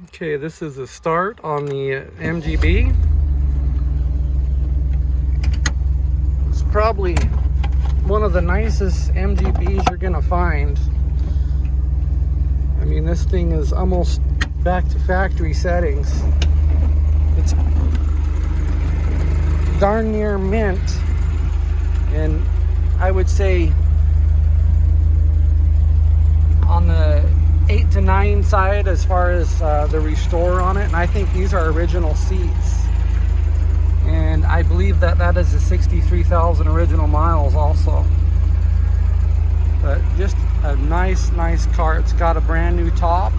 Okay, this is a start on the MGB. It's probably one of the nicest MGBs you're gonna find. I mean, this thing is almost back to factory settings. It's darn near mint, and I would say on the 8 to 9 side as far as the restore on it, and I think these are original seats, and I believe that that is a 63,000 original miles also. But just a nice car. It's got a brand new top.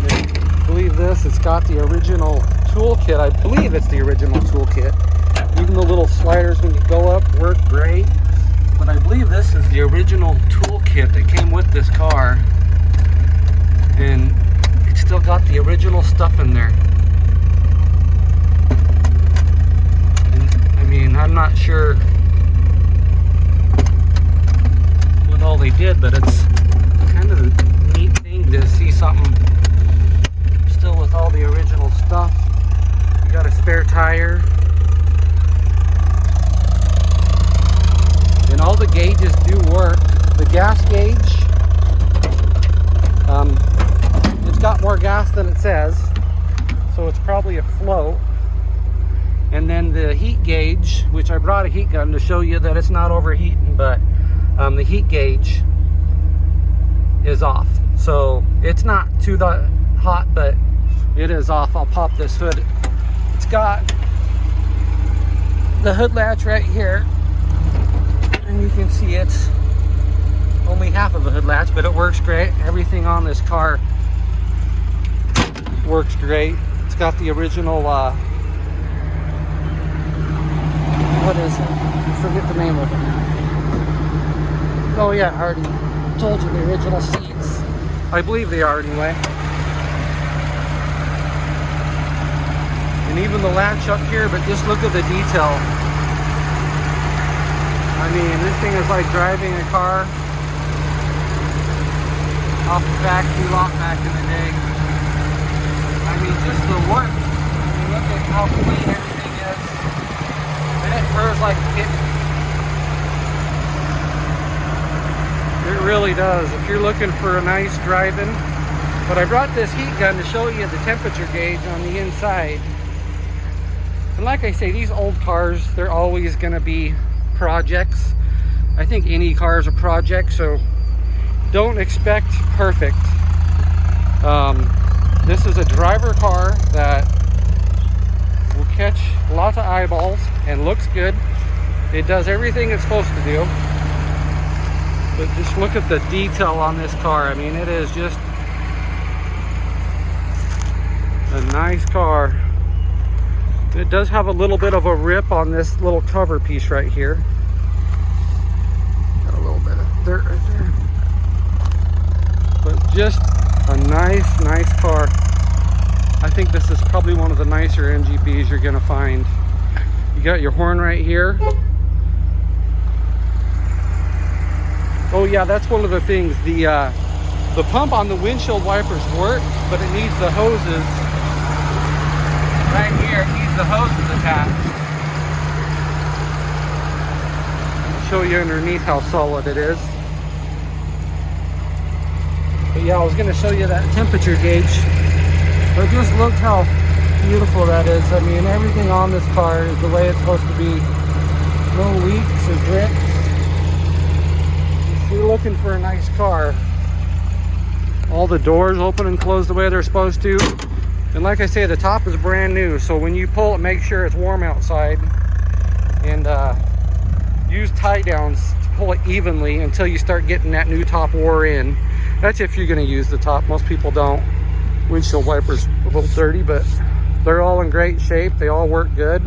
I believe this, it's got the original toolkit. I believe it's the original toolkit. Even the little sliders when you go up work great, but I believe this is the original toolkit that came with this car. And it's still got the original stuff in there. And, I mean, I'm not sure what all they did, but it's kind of a neat thing to see something still with all the original stuff. You got a spare tire. And all the gauges do work. The gas gauge, it's got more gas than it says, so it's probably a float. And then the heat gauge, which I brought a heat gun to show you that it's not overheating, but the heat gauge is off. So it's not too hot, but it is off. I'll pop this hood. It's got the hood latch right here, and you can see it's only half of a hood latch, but it works great. Everything on this car works great. It's got the original what is it? I forget the name of it. Oh yeah, I already told you the original seats. I believe they are anyway. And even the latch up here, but just look at the detail. I mean, this thing is like driving a car off the factory lot back in the day. I mean, just the work. I mean, look at how clean everything is. And it purrs like a kitten. It really does. If you're looking for a nice driving. But I brought this heat gun to show you the temperature gauge on the inside. And like I say, these old cars, they're always going to be projects. I think any car is a project, so don't expect perfect. This is a driver car that will catch lots of eyeballs and looks good. It does everything it's supposed to do. But just look at the detail on this car. I mean, it is just a nice car. It does have a little bit of a rip on this little cover piece right here. Got a little bit of dirt right there. But just a nice car. I think this is probably one of the nicer MGBs you're gonna find. You got your horn right here. Oh yeah, that's one of the things. The pump on the windshield wipers work, but it needs the hoses right here. It needs the hoses attached. I'll show you underneath how solid it is. But yeah, I was going to show you that temperature gauge. But just look how beautiful that is. I mean, everything on this car is the way it's supposed to be. No leaks or drips. If you're looking for a nice car, all the doors open and close the way they're supposed to. And like I say, the top is brand new, so when you pull it, make sure it's warm outside. And use tie downs to pull it evenly until you start getting that new top wore in. That's if you're going to use the top. Most people don't. Windshield wipers a little dirty, but they're all in great shape. They all work good.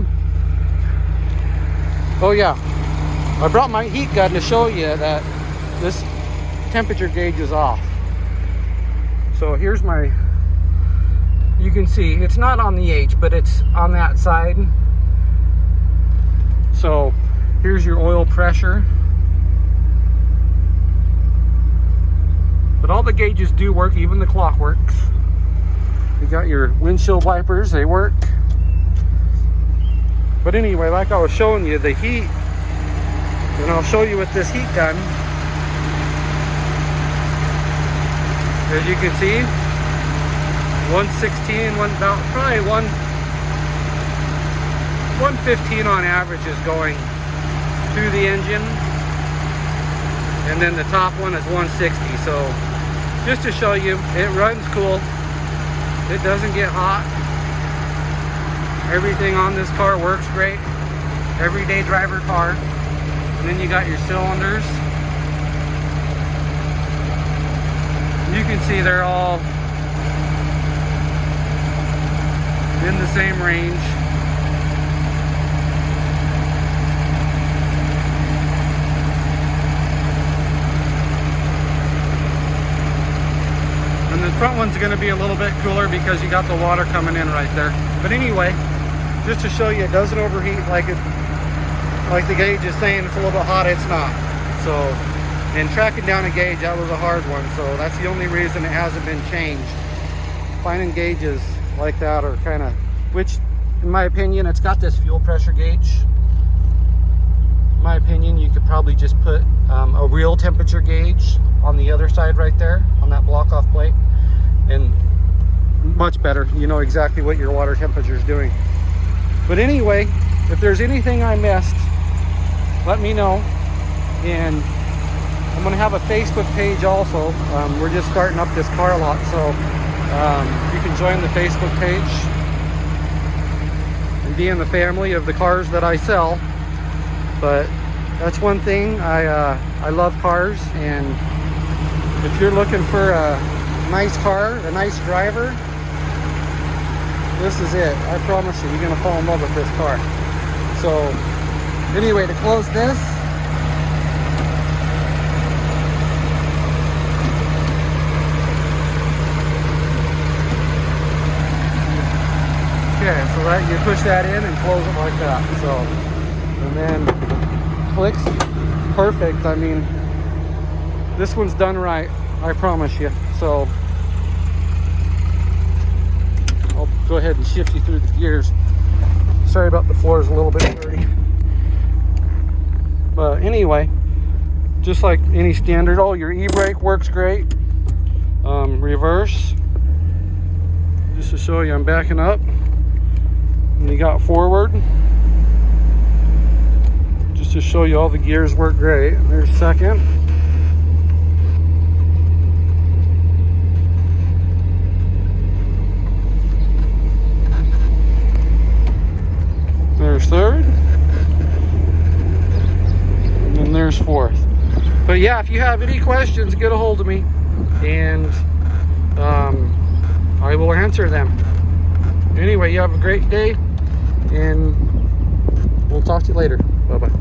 Oh yeah, I brought my heat gun to show you that this temperature gauge is off. So here's my, you can see it's not on the H, but it's on that side. So here's your oil pressure. But all the gauges do work, even the clock works. got your windshield wipers, they work. But anyway, like I was showing you, the heat, and I'll show you with this heat gun. As you can see, 116, probably 115 on average is going through the engine, and then the top one is 160. So just to show you, it runs cool, it doesn't get hot, everything on this car works great, everyday driver car. And then you got your cylinders, you can see they're all in the same range. And the front one's going to be a little bit cooler because you got the water coming in right there. But anyway, just to show you, it doesn't overheat like the gauge is saying it's a little bit hot. It's not. So, and tracking down a gauge, that was a hard one. So that's the only reason it hasn't been changed. Finding gauges like that are kind of, which in my opinion, it's got this fuel pressure gauge. In my opinion, you could probably just put a real temperature gauge on the other side right there on that block off plate, and much better. You know exactly what your water temperature is doing. But anyway, if there's anything I missed, let me know. And I'm gonna have a Facebook page also. We're just starting up this car lot, so you can join the Facebook page and be in the family of the cars that I sell. But that's one thing, I love cars, and if you're looking for a nice car, a nice driver, this is it. I promise you, you're gonna fall in love with this car. So anyway, to close this, okay, so that you push that in and close it like that. So, and then clicks perfect. I mean, this one's done right, I promise you. So I'll go ahead and shift you through the gears. Sorry about the floor is a little bit dirty. But anyway, just like any standard, oh, your e-brake works great. Reverse, just to show you, I'm backing up. And you got forward, just to show you all the gears work great. There's second. There's third. And then there's fourth. But yeah, if you have any questions, get a hold of me, and I will answer them. Anyway, you have a great day, and we'll talk to you later. Bye-bye.